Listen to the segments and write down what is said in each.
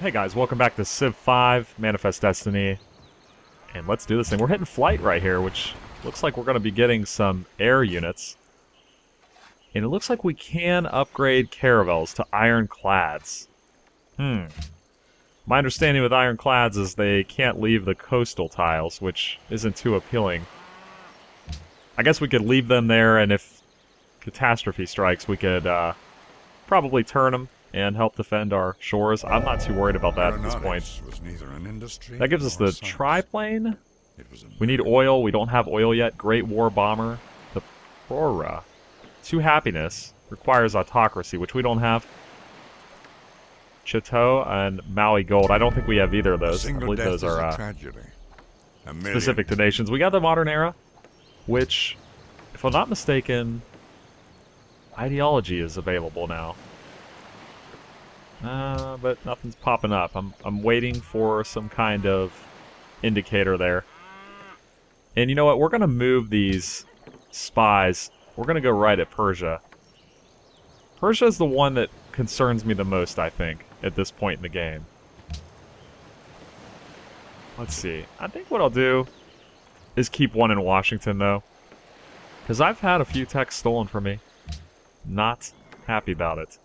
Hey guys, welcome back to Civ 5, Manifest Destiny. And let's do this thing. We're hitting flight right here, which looks like we're going to be getting some air units. And it looks like we can upgrade caravels to ironclads. My understanding with ironclads is they can't leave the coastal tiles, which isn't too appealing. I guess we could leave them there, and if catastrophe strikes, we could probably turn them and help defend our shores. I'm not too worried about that at this point. That gives us the triplane. We need oil. We don't have oil yet. Great War Bomber. The Prora. 2 happiness. Requires autocracy, which we don't have. Chateau and Maui Gold. I don't think we have either of those. I believe those are specific to nations. We got the Modern Era, which, if I'm not mistaken, ideology is available now. But nothing's popping up. I'm waiting for some kind of indicator there. And you know what? We're going to move these spies. We're going to go right at Persia. Persia is the one that concerns me the most, I think, at this point in the game. Let's see. I think what I'll do is keep one in Washington, though. Because I've had a few techs stolen from me. Not happy about it.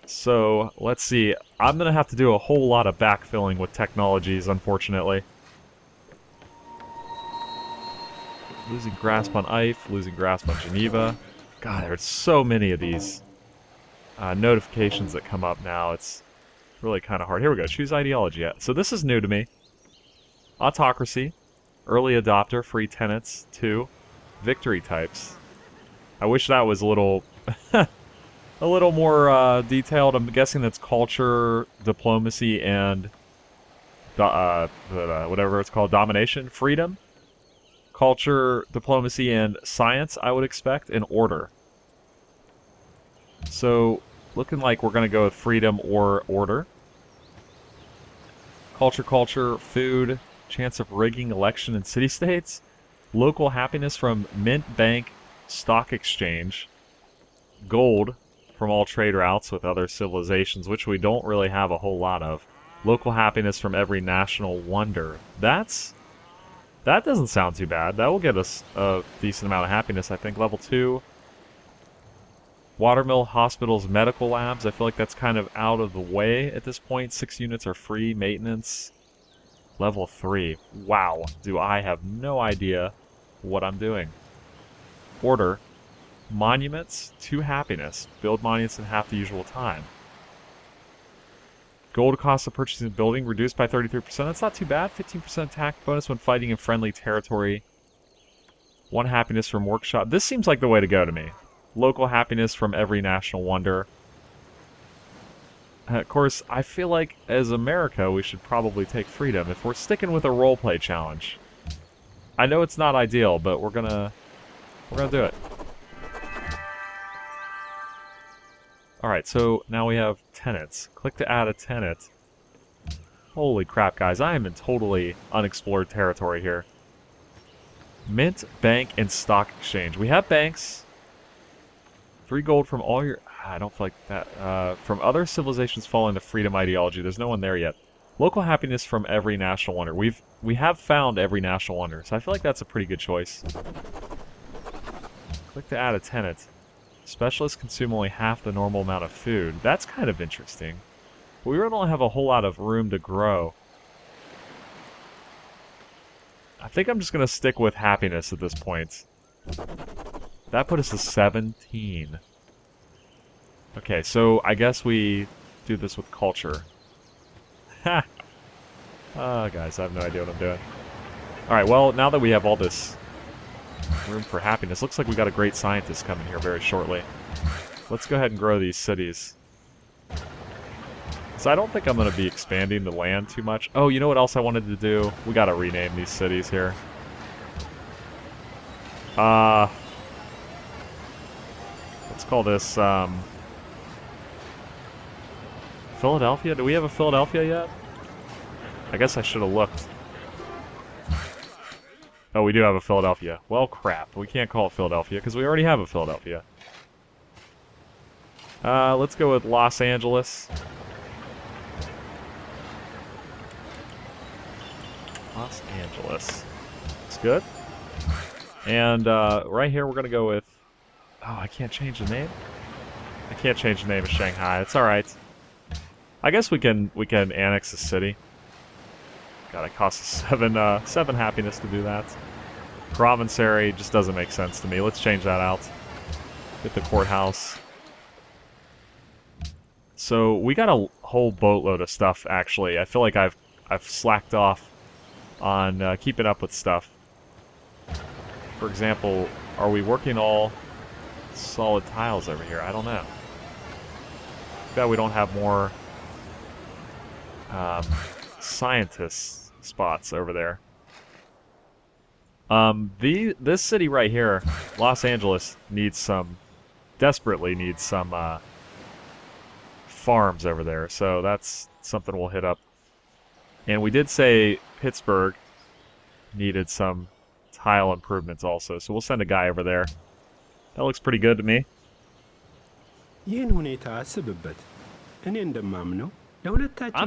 So, let's see. I'm going to have to do a whole lot of backfilling with technologies, unfortunately. Losing grasp on Ife, losing grasp on Geneva. God, there's so many of these notifications that come up now. It's really kind of hard. Here we go. Choose ideology. So this is new to me. Autocracy. Early adopter. Free tenants. 2. Victory types. I wish that was a little... a little more detailed. I'm guessing that's culture, diplomacy, and whatever it's called, domination, freedom, culture, diplomacy, and science, I would expect, and order. So, looking like we're going to go with freedom or order. Culture, food, chance of rigging election in city-states, local happiness from Mint Bank Stock Exchange, gold from all trade routes with other civilizations, which we don't really have a whole lot of. Local happiness from every national wonder. That doesn't sound too bad. That will get us a decent amount of happiness, I think. Level 2. Watermill, hospitals, medical labs. I feel like that's kind of out of the way at this point. 6 units are free. Maintenance. Level 3. Wow. Do I have no idea what I'm doing. Order. Monuments, 2 happiness. Build monuments in half the usual time. Gold cost of purchasing a building reduced by 33%. That's not too bad. 15% attack bonus when fighting in friendly territory. 1 happiness from workshop. This seems like the way to go to me. Local happiness from every national wonder. Of course, I feel like as America, we should probably take freedom if we're sticking with a roleplay challenge. I know it's not ideal, but we're gonna do it. Alright, so now we have tenants. Click to add a tenant. Holy crap, guys. I am in totally unexplored territory here. Mint, bank, and stock exchange. We have banks. 3 gold from all your... I don't feel like that. From other civilizations following the freedom ideology. There's no one there yet. Local happiness from every national wonder. We have found every national wonder, so I feel like that's a pretty good choice. Click to add a tenant. Specialists consume only half the normal amount of food. That's kind of interesting. We really don't have a whole lot of room to grow. I think I'm just going to stick with happiness at this point. That put us to 17. Okay, so I guess we do this with culture. Ha! Guys, I have no idea what I'm doing. Alright, well, now that we have all this room for happiness. Looks like we got a great scientist coming here very shortly. Let's go ahead and grow these cities. So I don't think I'm going to be expanding the land too much. Oh, you know what else I wanted to do? We got to rename these cities here. Let's call this, Philadelphia? Do we have a Philadelphia yet? I guess I should have looked. Oh, we do have a Philadelphia. Well, crap. We can't call it Philadelphia because we already have a Philadelphia. Let's go with Los Angeles. Los Angeles. It's good. And right here we're gonna go with. Oh, I can't change the name. I can't change the name of Shanghai. It's all right. I guess we can annex the city. God, it costs us 7 happiness to do that. Provinciary just doesn't make sense to me. Let's change that out. Get the courthouse. So we got a whole boatload of stuff. Actually, I feel like I've slacked off on keeping up with stuff. For example, are we working all solid tiles over here? I don't know. Bet we don't have more scientist spots over there. This city right here, Los Angeles, desperately needs some farms over there. So that's something we'll hit up. And we did say Pittsburgh needed some tile improvements also, so we'll send a guy over there. That looks pretty good to me. I'm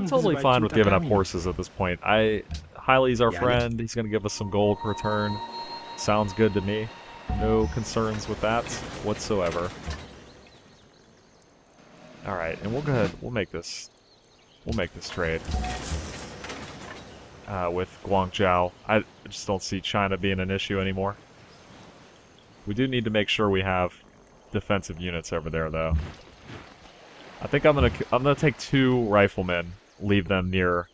totally fine with giving up horses at this point. Hyley's our friend. He's going to give us some gold per turn. Sounds good to me. No concerns with that whatsoever. All right, and we'll go ahead. We'll make this trade with Guangzhou. I just don't see China being an issue anymore. We do need to make sure we have defensive units over there, though. I think I'm gonna take 2 riflemen, leave them near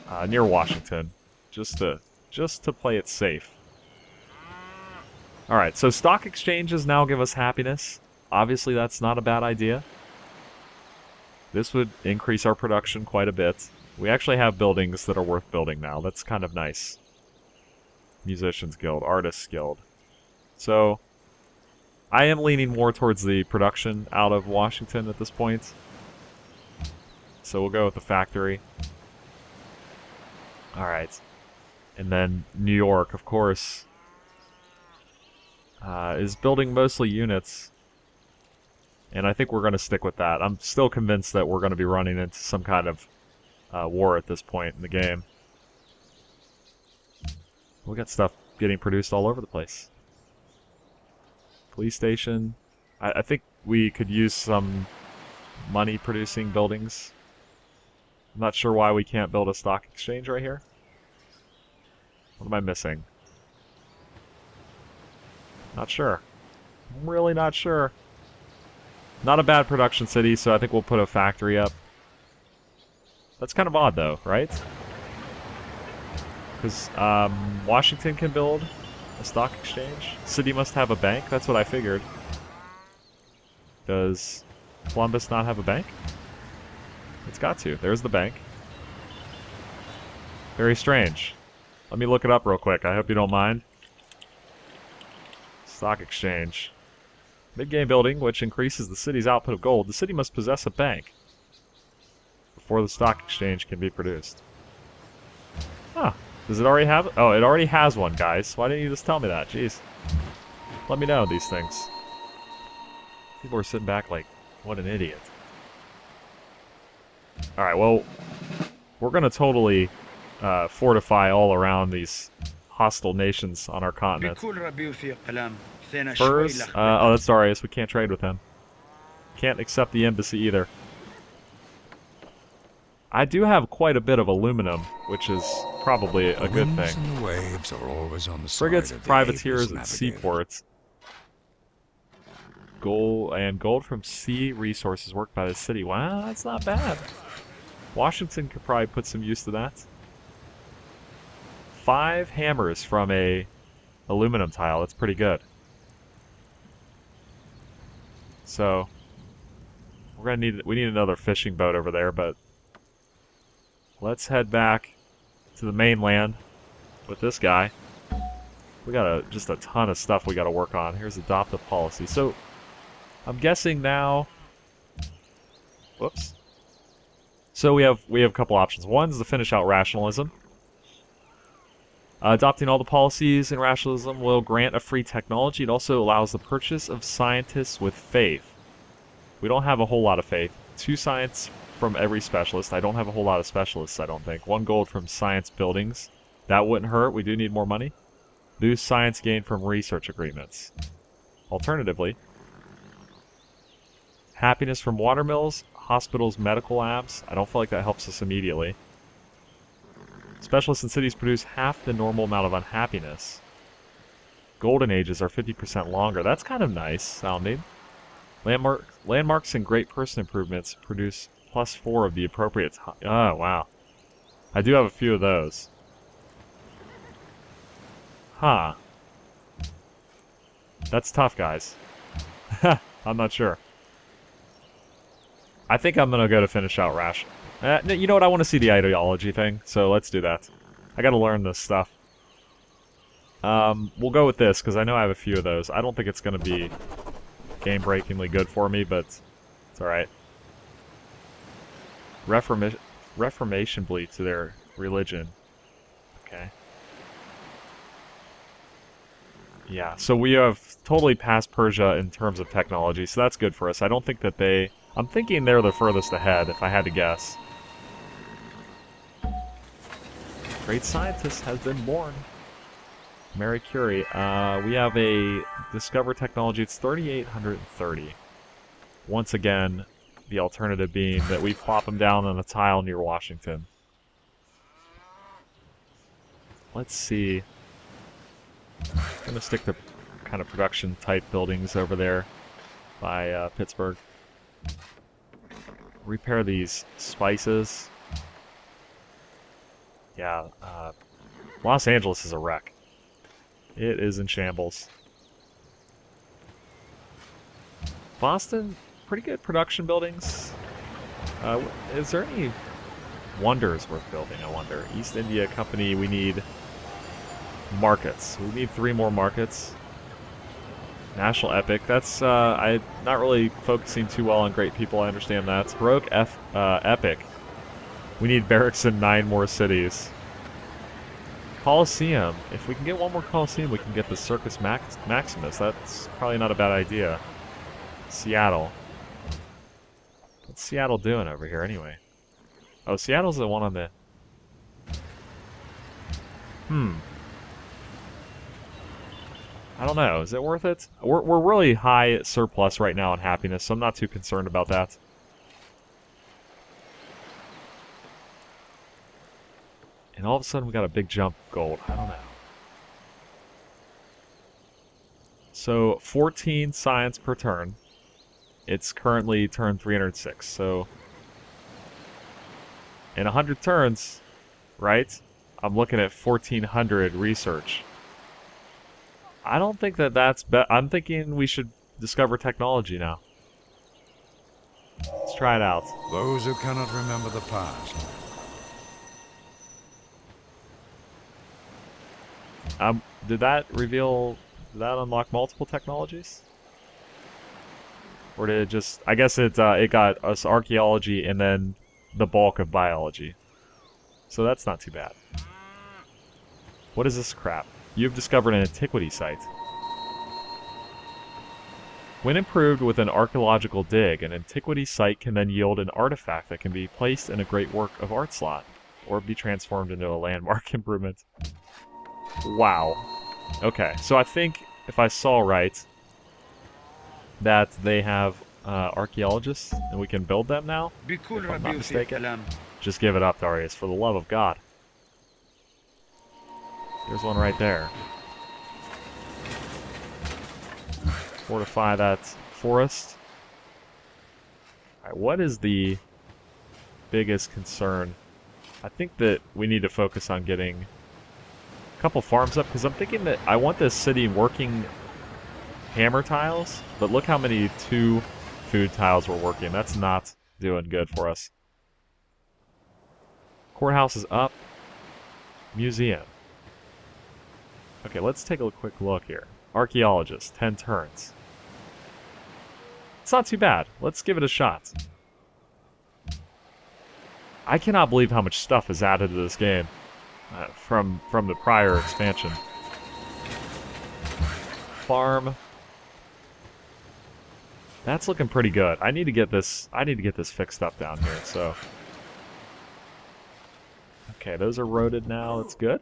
Washington, just to play it safe. All right, so stock exchanges now give us happiness. Obviously, that's not a bad idea. This would increase our production quite a bit. We actually have buildings that are worth building now. That's kind of nice. Musicians Guild, Artists Guild. So, I am leaning more towards the production out of Washington at this point. So we'll go with the factory. Alright. And then New York, of course, is building mostly units. And I think we're going to stick with that. I'm still convinced that we're going to be running into some kind of war at this point in the game. We got stuff getting produced all over the place. Police station. I think we could use some money-producing buildings. I'm not sure why we can't build a stock exchange right here. What am I missing? Not sure. I'm really not sure. Not a bad production city, so I think we'll put a factory up. That's kind of odd, though, right? Because Washington can build a stock exchange. City must have a bank. That's what I figured. Does Columbus not have a bank? It's got to. There's the bank. Very strange. Let me look it up real quick. I hope you don't mind. Stock exchange. Mid-game building, which increases the city's output of gold. The city must possess a bank before the stock exchange can be produced. Huh. Does it already have it? Oh, it already has one, guys. Why didn't you just tell me that? Jeez. Let me know these things. People are sitting back like, what an idiot. Alright, well, we're going to totally fortify all around these hostile nations on our continent. First, oh, that's Darius. We can't trade with him. Can't accept the embassy either. I do have quite a bit of aluminum, which is probably a good thing. And the waves are always on the Frigates, side of the privateers, and ablest seaports. Gold from sea resources worked by the city. Wow, that's not bad. Washington could probably put some use to that. 5 hammers from a aluminum tile. That's pretty good. So we need another fishing boat over there, but let's head back to the mainland with this guy. We got just a ton of stuff we got to work on. Here's adopt a policy. So I'm guessing now. Whoops. So we have a couple options. One's to finish out rationalism. Adopting all the policies in rationalism will grant a free technology. It also allows the purchase of scientists with faith. We don't have a whole lot of faith. 2 science from every specialist. I don't have a whole lot of specialists, I don't think. 1 gold from science buildings. That wouldn't hurt. We do need more money. Lose science gain from research agreements. Alternatively, happiness from watermills, hospitals, medical labs. I don't feel like that helps us immediately. Specialists in cities produce half the normal amount of unhappiness. Golden ages are 50% longer. That's kind of nice sounding. Landmarks and great person improvements produce +4 of the appropriate time. Oh, wow. I do have a few of those. Huh. That's tough, guys. I'm not sure. I think I'm gonna go to finish out Ration. You know what? I want to see the ideology thing, so let's do that. I gotta learn this stuff. We'll go with this, because I know I have a few of those. I don't think it's gonna be game-breakingly good for me, but it's alright. Reformation bleed to their religion. Okay. Yeah, so we have totally passed Persia in terms of technology, so that's good for us. I don't think that they... I'm thinking they're the furthest ahead, if I had to guess. Great scientist has been born. Marie Curie. We have a Discover technology. It's 3,830. Once again, the alternative being that we plop them down on a tile near Washington. Let's see. I'm going to stick to kind of production-type buildings over there by Pittsburgh. Repair these spices. Yeah, Los Angeles is a wreck. It is in shambles. Boston, pretty good production buildings. Is there any wonders worth building, I wonder? East India Company, we need markets. We need 3 more markets. National Epic, that's, I'm not really focusing too well on great people, I understand that. Baroque Epic. We need barracks in 9 more cities. Coliseum. If we can get 1 more Coliseum, we can get the Circus Maximus. That's probably not a bad idea. Seattle. What's Seattle doing over here anyway? Oh, Seattle's the one on the... I don't know. Is it worth it? We're really high surplus right now on happiness, so I'm not too concerned about that. And all of a sudden we got a big jump gold. I don't know. So 14 science per turn. It's currently turn 306. So in 100 turns, right? I'm looking at 1,400 research. I don't think that that's... I'm thinking we should discover technology now. Let's try it out. Those who cannot remember the past. Did that reveal... Did that unlock multiple technologies? Or did it just... I guess it got us archaeology and then the bulk of biology. So that's not too bad. What is this crap? You've discovered an antiquity site. When improved with an archaeological dig, an antiquity site can then yield an artifact that can be placed in a great work of art slot, or be transformed into a landmark improvement. Wow. Okay, so I think, if I saw right, that they have archaeologists, and we can build them now, if I'm not mistaken. Just give it up, Darius, for the love of God. There's one right there. Fortify that forest. Alright, what is the biggest concern? I think that we need to focus on getting a couple farms up, because I'm thinking that I want this city working hammer tiles, but look how many 2 food tiles we're working. That's not doing good for us. Courthouse is up. Museum. Okay, let's take a quick look here. Archaeologist, 10 turns. It's not too bad. Let's give it a shot. I cannot believe how much stuff is added to this game from the prior expansion. Farm. That's looking pretty good. I need to get this fixed up down here, so. Okay, those are roaded now. That's good.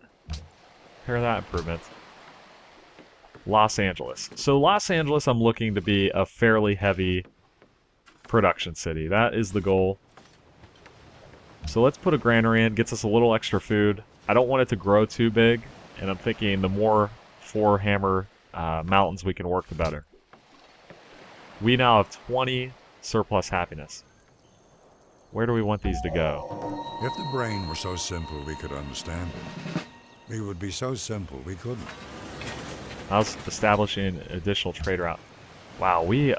Hear that improvement. Los Angeles. So Los Angeles, I'm looking to be a fairly heavy production city. That is the goal. So let's put a granary in, gets us a little extra food. I don't want it to grow too big, and I'm thinking the more four hammer mountains we can work, the better. We now have 20 surplus happiness. Where do we want these to go? If the brain were so simple we could understand it, it would be so simple we couldn't. How's establishing an additional trade route? Wow, we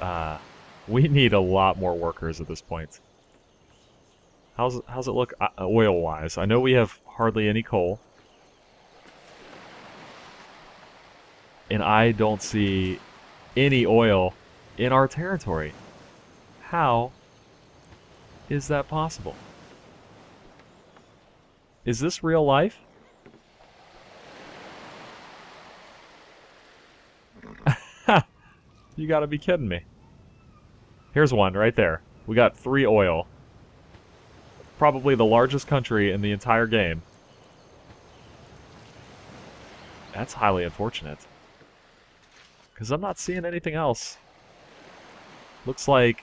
need a lot more workers at this point. How's it look oil-wise? I know we have hardly any coal. And I don't see any oil in our territory. How is that possible? Is this real life? You gotta be kidding me. Here's one right there. We got 3 oil. Probably the largest country in the entire game. That's highly unfortunate. Because I'm not seeing anything else. Looks like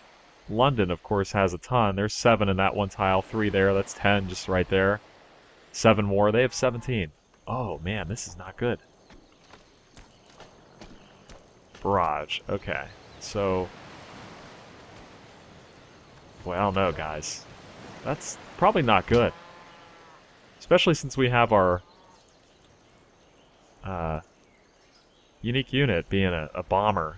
London, of course, has a ton. There's 7 in that one tile, 3 there. That's 10 just right there. 7 more. They have 17. Oh, man, this is not good. Barrage. Okay. So... Well, I don't know, guys. That's probably not good. Especially since we have our... unique unit being a bomber.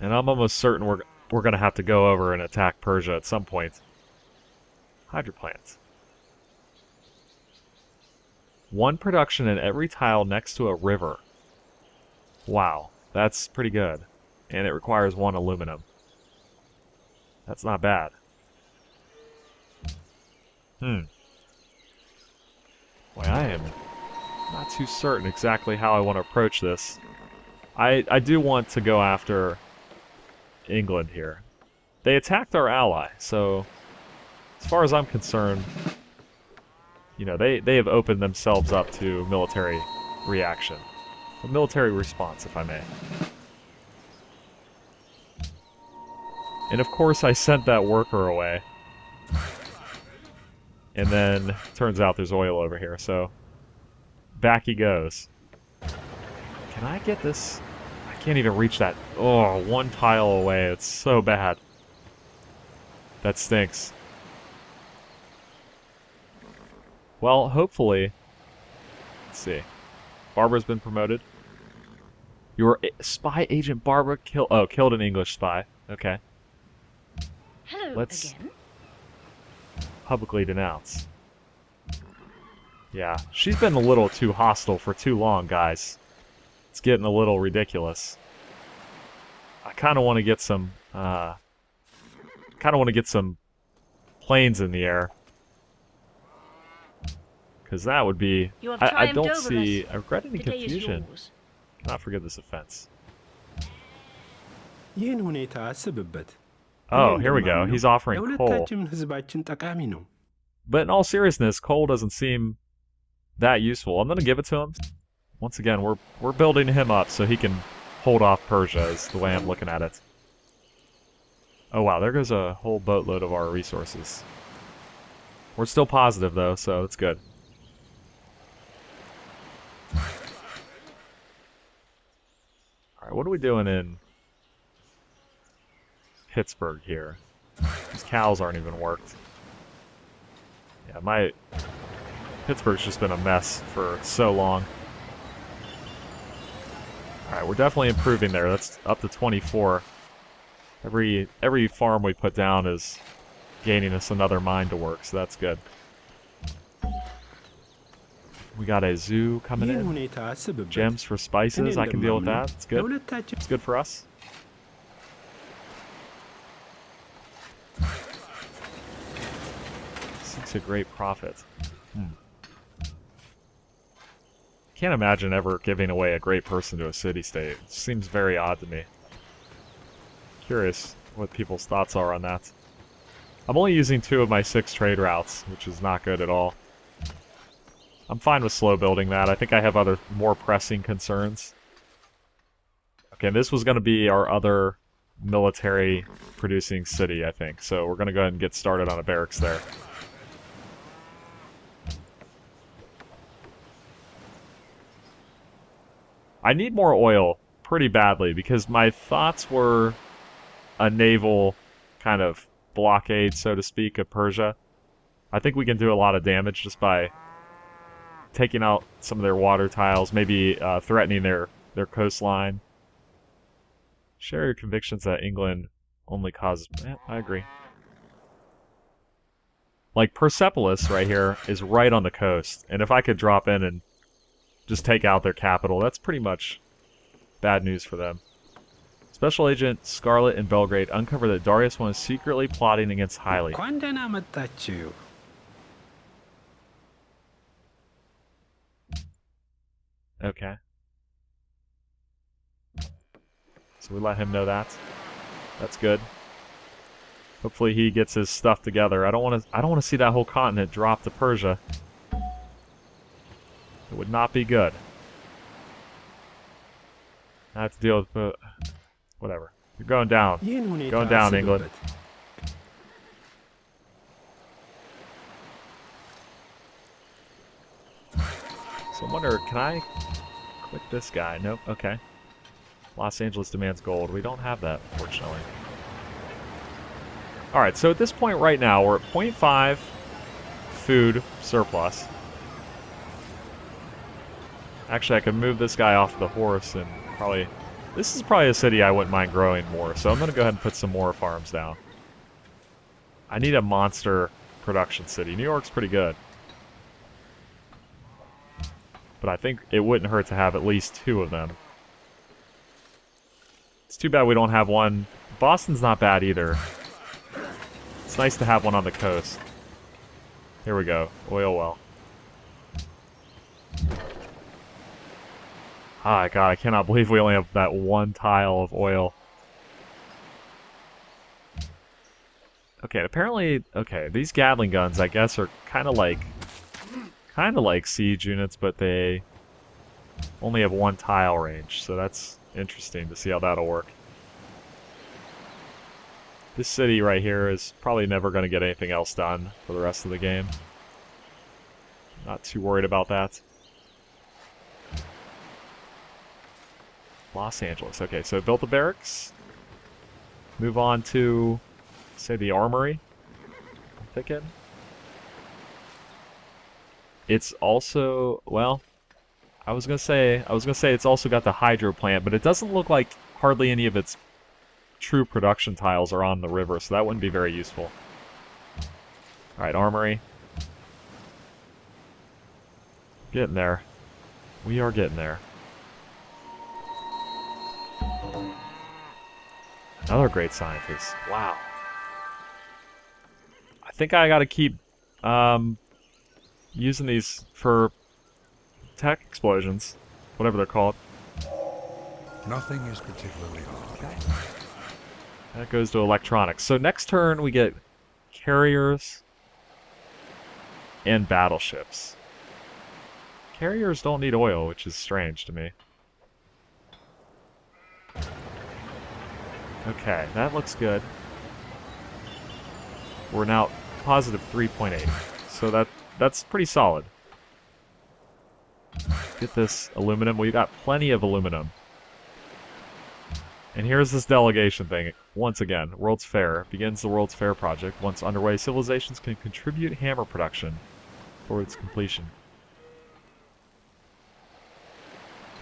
And I'm almost certain we're going to have to go over and attack Persia at some point. Hydroplant. 1 production in every tile next to a river. Wow, that's pretty good. And it requires 1 aluminum. That's not bad. Boy, I am not too certain exactly how I want to approach this. I do want to go after England here. They attacked our ally, so as far as I'm concerned, you know, they have opened themselves up to military reaction. A military response, if I may. And of course I sent that worker away. And then, turns out there's oil over here, so... Back he goes. Can I get this? I can't even reach that. Oh, 1 tile away. It's so bad. That stinks. Well, hopefully... Let's see. Barbara's been promoted. Your spy agent Barbara killed an English spy. Okay. Hello Let's again. publicly denounce. Yeah, she's been a little too hostile for too long, guys. It's getting a little ridiculous. I kind of want to get some planes in the air. Because that would be... You have I triumphed don't over see... us. I regret any The day is confusion. yours. Cannot forgive this offense. ይህን ሁኔታ አስብበት። Oh, here we go. He's offering coal. ለሁለታችንም ህዝባችን ጠቃሚ ነው። But in all seriousness, coal doesn't seem that useful. I'm going to give it to him. Once again, we're building him up so he can hold off Persia, is the way I'm looking at it. Oh wow, there goes a whole boatload of our resources. We're still positive though, so it's good. Alright, what are we doing in Pittsburgh here? These cows aren't even worked. Yeah, Pittsburgh's just been a mess for so long. Alright, we're definitely improving there. That's up to 24. Every farm we put down is gaining us another mine to work, so that's good. We got a zoo coming ይህን in. ሁኔታ አስብበት። Gems for spices, I can deal with that. It's good. ለሁለታችን It's good for us. Seeks a great profit. Can't imagine ever giving away a great person to a city-state. It seems very odd to me. Curious what people's thoughts are on that. I'm only using 2 of my 6 trade routes, which is not good at all. I'm fine with slow building that. I think I have other more pressing concerns. Okay, this was going to be our other military producing city, I think. So we're going to go ahead and get started on a barracks there. I need more oil pretty badly because my thoughts were a naval kind of blockade, so to speak, of Persia. I think we can do a lot of damage just by taking out some of their water tiles, maybe threatening their coastline. Share your convictions that England only causes... I agree. Like, Persepolis right here is right on the coast, and if I could drop in and just take out their capital, that's pretty much bad news for them. Special Agent Scarlet in Belgrade uncovered that Darius I was secretly plotting against Haile. እንኳን ደህና መጣችሁ። Okay. So we let him know that. That's good. Hopefully he gets his stuff together. I don't want to see that whole continent drop to Persia. It would not be good. I have to deal with whatever. You're going down. ይህን ሁኔታ Going down, England. አስቡበት። So I wonder, can I click this guy? Nope. Okay. Los Angeles demands gold. We don't have that, fortunately. Alright, so at this point right now, we're at 0.5 food surplus. Actually, I could move this guy off the horse and probably... This is probably a city I wouldn't mind growing more, so I'm going to go ahead and put some more farms down. I need a monster production city. New York's pretty good. But I think it wouldn't hurt to have at least 2 of them. It's too bad we don't have one. Boston's not bad either. It's nice to have one on the coast. Here we go. Oil well. Ah, God, I cannot believe we only have that 1 tile of oil. Okay, apparently... Okay, these Gatling guns, I guess, are kind of like siege units, but they only have 1 tile range, so that's interesting to see how that'll work. This city right here is probably never going to get anything else done for the rest of the game. Not too worried about that. Los Angeles. Okay, so built the barracks. Move on to, say, the armory. I'm thinking. It's also, well, I was gonna say it's also got the hydro plant, but it doesn't look like hardly any of its true production tiles are on the river, so that wouldn't be very useful. Alright, armory. Getting there. We are getting there. Another great scientist. Wow. I think I gotta keep using these for tech explosions, whatever they're called. Nothing is particularly hard. Okay. That goes to electronics. So next turn we get carriers and battleships. Carriers don't need oil, which is strange to me. Okay, that looks good. We're now positive 3.8. So that's pretty solid. Get this aluminum. We've got plenty of aluminum. And here's this delegation thing. Once again, World's Fair. Begins the World's Fair project. Once underway, civilizations can contribute hammer production towards completion.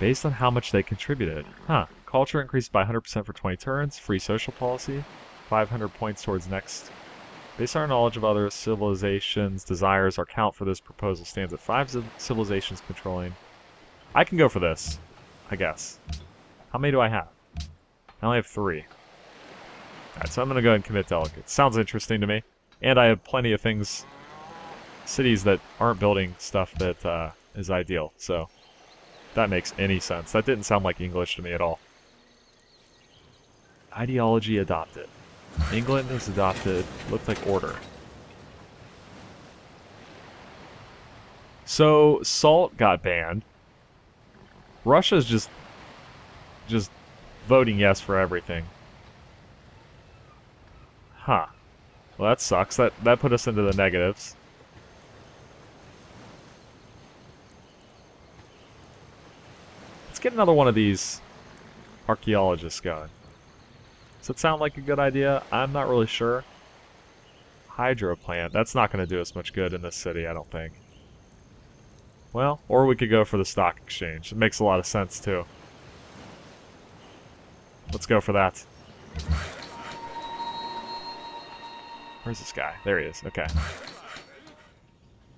Based on how much they contributed. Huh. Culture increased by 100% for 20 turns. Free social policy. 500 points towards next. Based on our knowledge of other civilizations' desires, our count for this proposal stands at 5 civilizations controlling. I can go for this, I guess. How many do I have? I only have 3. Alright, so I'm going to go ahead and commit delegates. Sounds interesting to me. And I have plenty of things, cities that aren't building stuff that is ideal. So, that makes any sense. That didn't sound like English to me at all. Ideology adopted. England has adopted, looked like order. So, salt got banned. Russia's just voting yes for everything. Huh. Well, that sucks. That put us into the negatives. Let's get another one of these archaeologists going. Does that sound like a good idea? I'm not really sure. Hydro plant. That's not going to do us much good in this city, I don't think. Well, or we could go for the stock exchange. It makes a lot of sense, too. Let's go for that. Where's this guy? There he is. Okay.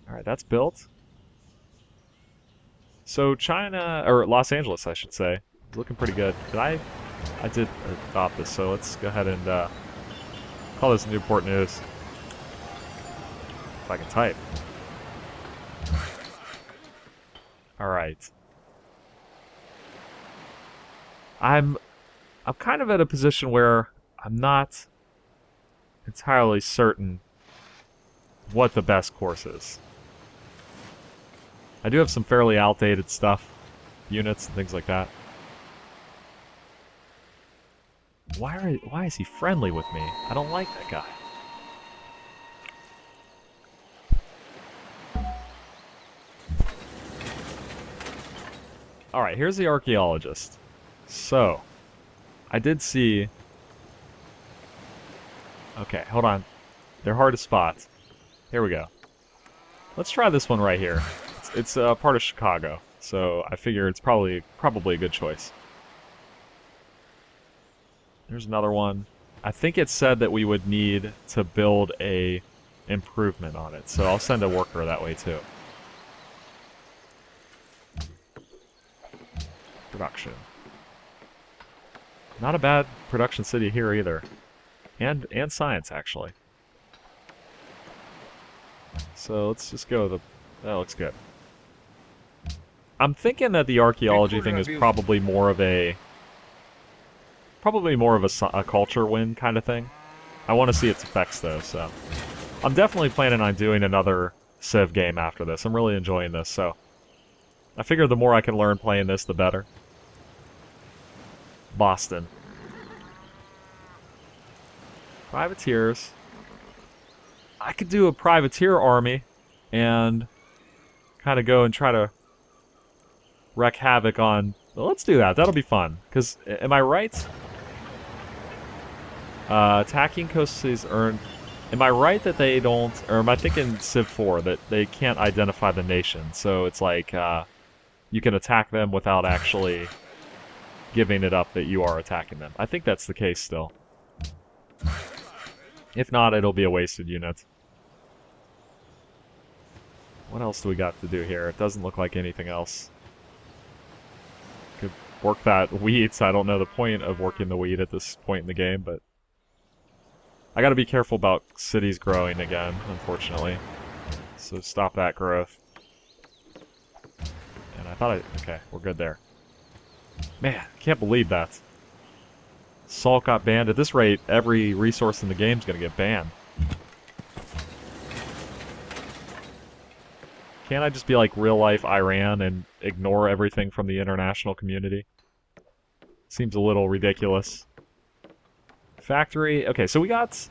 Alright, that's built. So China, or Los Angeles, I should say, is looking pretty good. I did adopt this, so let's go ahead and call this Newport News. If I can type. Alright. I'm kind of at a position where I'm not entirely certain what the best course is. I do have some fairly outdated stuff, units and things like that. Why is he friendly with me? I don't like that guy. Alright, here's the archaeologist. So, I did see... Okay, hold on. They're hard to spot. Here we go. Let's try this one right here. It's part of Chicago, so I figure it's probably a good choice. There's another one. I think it said that we would need to build a improvement on it, so I'll send a worker that way too. Production. Not a bad production city here either. And science, actually. So let's just go with the... That looks good. I'm thinking that the archaeology thing is probably more of a culture win kind of thing. I want to see its effects though, so I'm definitely planning on doing another Civ game after this. I'm really enjoying this, so I figure the more I can learn playing this, the better. Boston. Privateers. I could do a privateer army and kind of go and try to wreak havoc on... Well, let's do that. That'll be fun. Because, am I right? Attacking coast cities earn... Am I right that they don't... Or am I thinking Civ 4 that they can't identify the nation? So it's like, you can attack them without actually giving it up that you are attacking them. I think that's the case still. If not, it'll be a wasted unit. What else do we got to do here? It doesn't look like anything else. Could work that wheat. I don't know the point of working the wheat at this point in the game, but I gotta be careful about cities growing again, unfortunately. So stop that growth. And I thought okay, we're good there. Man, I can't believe that. Salt got banned. At this rate, every resource in the game is going to get banned. Can't I just be like real-life Iran and ignore everything from the international community? Seems a little ridiculous. Factory. Okay, so we got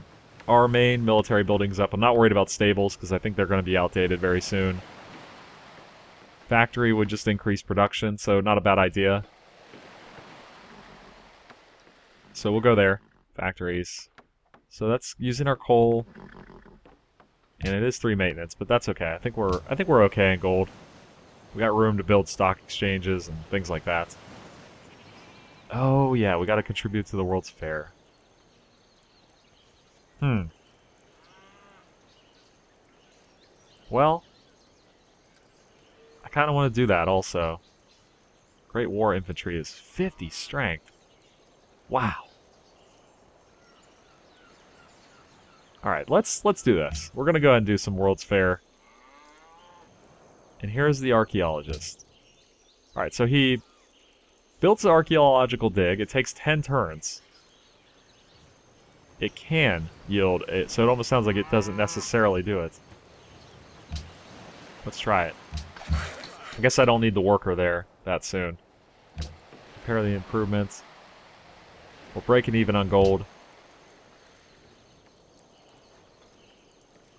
our main military buildings up. I'm not worried about stables because I think they're going to be outdated very soon. Factory would just increase production, so not a bad idea. So we'll go there. Factories. So that's using our coal. And it is 3 maintenance, but that's okay. I think we're okay in gold. We got room to build stock exchanges and things like that. Oh yeah, we gotta contribute to the World's Fair. Well, I kinda wanna do that also. Great War Infantry is 50 strength. Wow. Alright, let's do this. We're gonna go ahead and do some World's Fair. And here's the archaeologist. Alright, so he builds an archaeological dig. It takes 10 turns. it can yield it, so it almost sounds like it doesn't necessarily do it. Let's try it. I guess I don't need the worker there that soon. Compare the improvements. We're breaking even on gold.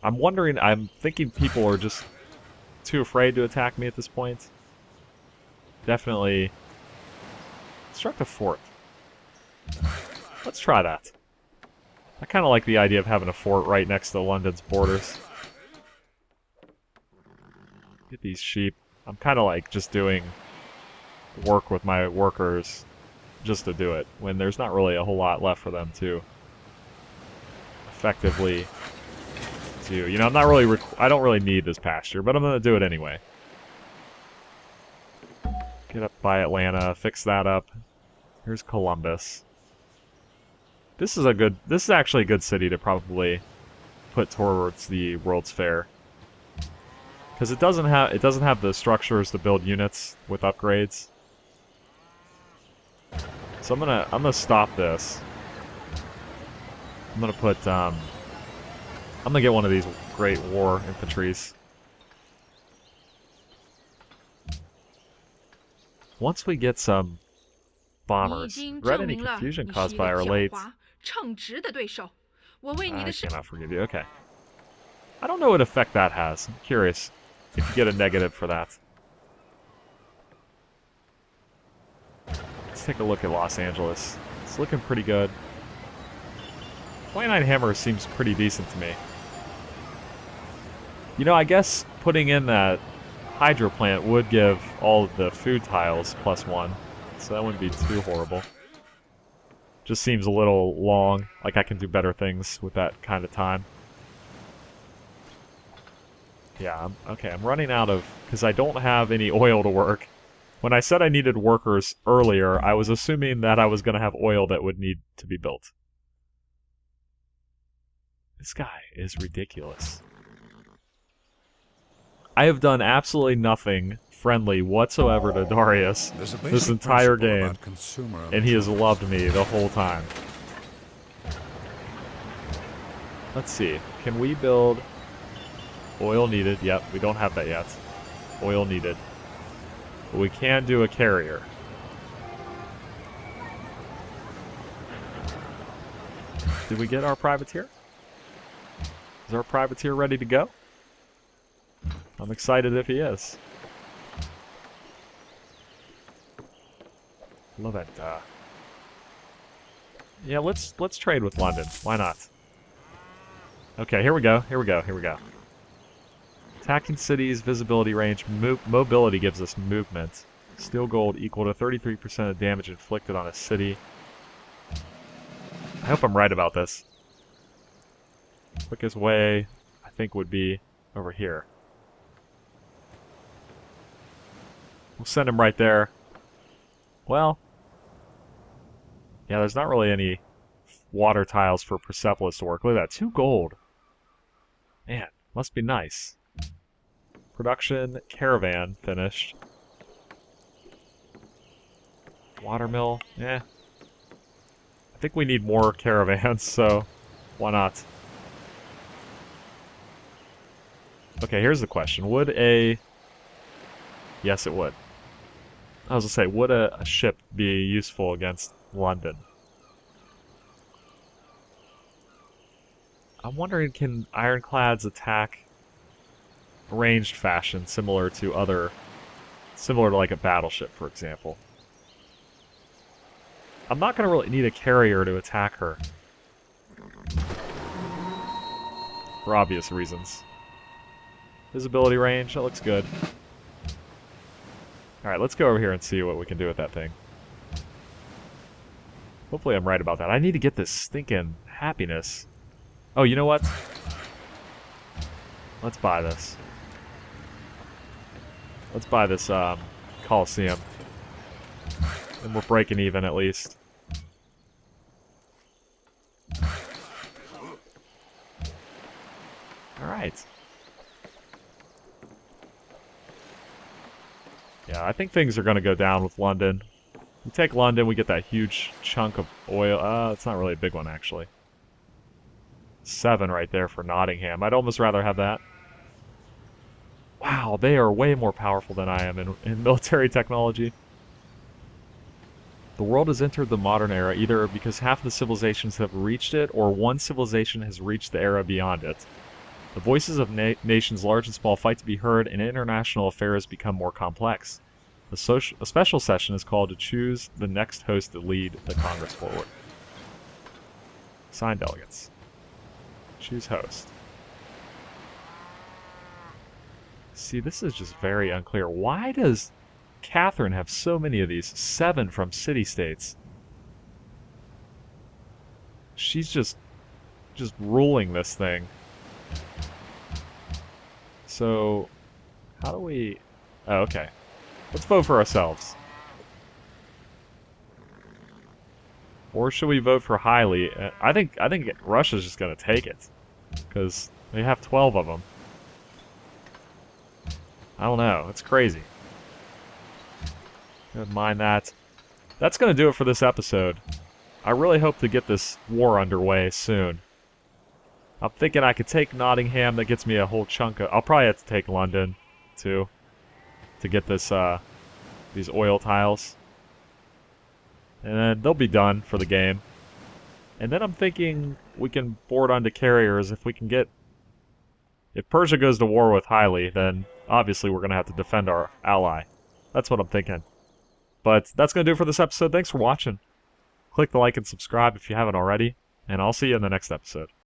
I'm wondering, I'm thinking people are just too afraid to attack me at this point. Definitely construct a fort. Let's try that. I kind of like the idea of having a fort right next to London's borders. Get these sheep. I'm kind of like just doing work with my workers just to do it, when there's not really a whole lot left for them to effectively do. You know, I'm not really I don't really need this pasture, but I'm going to do it anyway. Get up by Atlanta, fix that up. Here's Columbus. This is actually a good city to probably put towards the World's Fair. Because it doesn't have the structures to build units with upgrades. So I'm gonna stop this. I'm gonna put I'm gonna get one of these great war infantries. Once we get some bombers, dread any confusion caused by our late. I cannot forgive you. Okay. I don't know what effect that has. I'm curious if you get a negative for that. Let's take a look at Los Angeles. It's looking pretty good. 29 Hammer seems pretty decent to me. You know, I guess putting in that hydro plant would give all of the food tiles +1, so that wouldn't be too horrible. Just seems a little long, like I can do better things with that kind of time. Yeah, I'm running out of, because I don't have any oil to work. When I said I needed workers earlier, I was assuming that I was going to have oil that would need to be built. This guy is ridiculous. I have done absolutely nothing friendly whatsoever to Darius this entire game, and he has loved me the whole time. Let's see, can we build oil needed? Yep, we don't have that yet. Oil needed. But we can do a carrier. Did we get our privateer? Is our privateer ready to go? I'm excited if he is. Love it. Yeah, let's trade with London. Why not? Okay, here we go. Attacking cities, visibility range, mobility gives us movement. Steel gold equal to 33% of damage inflicted on a city. I hope I'm right about this. Quickest way, I think, would be over here. We'll send him right there. Well, yeah, there's not really any water tiles for Persepolis to work. Look at that, 2 gold. Man, must be nice. Production, caravan, finished. Watermill, I think we need more caravans, so why not? Okay, here's the question. Would a... Yes, it would. I was going to say, would a ship be useful against London? I'm wondering, can ironclads attack ranged fashion similar to like a battleship, for example? I'm not going to really need a carrier to attack her. For obvious reasons. Visibility range, that looks good. Alright, let's go over here and see what we can do with that thing. Hopefully I'm right about that. I need to get this stinking happiness. Oh, you know what? Let's buy this. Let's buy this Coliseum. And we're breaking even at least. Alright. Yeah, I think things are going to go down with London. We take London, we get that huge chunk of oil. It's not really a big one, actually. 7 right there for Nottingham. I'd almost rather have that. Wow, they are way more powerful than I am in military technology. The world has entered the modern era either because half of the civilizations have reached it, or one civilization has reached the era beyond it. The voices of nations large and small fight to be heard, and international affairs become more complex. A special session is called to choose the next host to lead the Congress forward. Assign delegates. Choose host. See, this is just very unclear. Why does Catherine have so many of these? 7 from city-states. She's just ruling this thing. So, how do we... Oh, okay. Let's vote for ourselves. Or should we vote for highly? I think Russia's just gonna take it, because they have 12 of them. I don't know. It's crazy. Don't mind that. That's gonna do it for this episode. I really hope to get this war underway soon. I'm thinking I could take Nottingham. That gets me a whole chunk of... I'll probably have to take London, too, to get this, these oil tiles. And then they'll be done for the game. And then I'm thinking we can board onto carriers if we can get... If Persia goes to war with Haile, then obviously we're going to have to defend our ally. That's what I'm thinking. But that's going to do it for this episode. Thanks for watching. Click the like and subscribe if you haven't already. And I'll see you in the next episode.